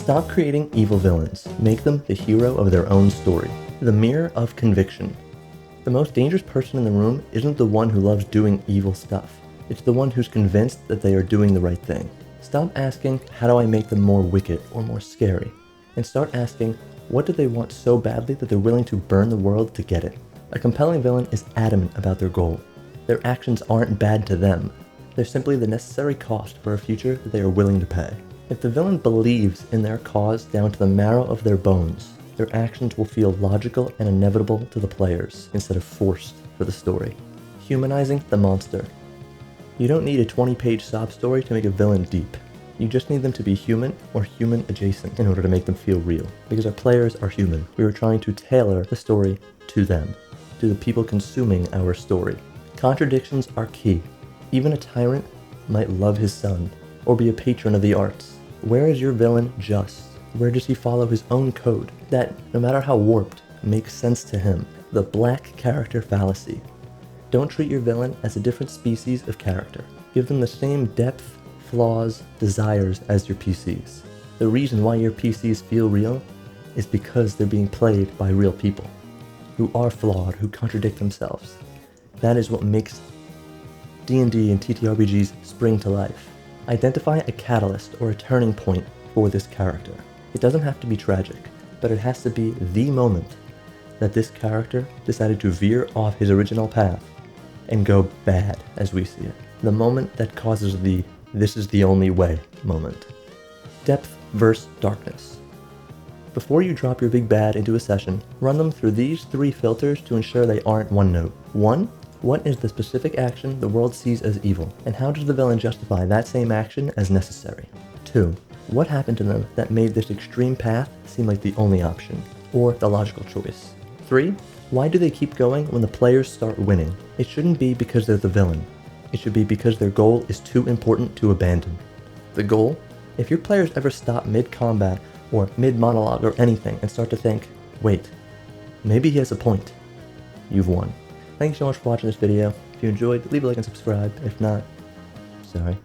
Stop creating evil villains. Make them the hero of their own story. The mirror of conviction. The most dangerous person in the room isn't the one who loves doing evil stuff. It's the one who's convinced that they are doing the right thing. Stop asking, how do I make them more wicked or more scary? And start asking, what do they want so badly that they're willing to burn the world to get it? A compelling villain is adamant about their goal. Their actions aren't bad to them. They're simply the necessary cost for a future that they are willing to pay. If the villain believes in their cause down to the marrow of their bones, their actions will feel logical and inevitable to the players instead of forced for the story. Humanizing the monster. You don't need a 20-page sob story to make a villain deep. You just need them to be human or human adjacent in order to make them feel real. Because our players are human. We are trying to tailor the story to them, to the people consuming our story. Contradictions are key. Even a tyrant might love his son or be a patron of the arts. Where is your villain just? Where does he follow his own code that, no matter how warped, makes sense to him? The black character fallacy. Don't treat your villain as a different species of character. Give them the same depth, flaws, desires as your PCs. The reason why your PCs feel real is because they're being played by real people who are flawed, who contradict themselves. That is what makes D&D and TTRPGs spring to life. Identify a catalyst or a turning point for this character. It doesn't have to be tragic, but it has to be the moment that this character decided to veer off his original path and go bad as we see it. The moment that causes the "this is the only way" moment. Depth versus darkness. Before you drop your big bad into a session, run them through these 3 filters to ensure they aren't one note. 1. What is the specific action the world sees as evil, and how does the villain justify that same action as necessary? 2. What happened to them that made this extreme path seem like the only option, or the logical choice? 3. Why do they keep going when the players start winning? It shouldn't be because they're the villain. It should be because their goal is too important to abandon. The goal? If your players ever stop mid-combat or mid-monologue or anything and start to think, wait, maybe he has a point, you've won. Thank you so much for watching this video. If you enjoyed, leave a like and subscribe. If not, sorry.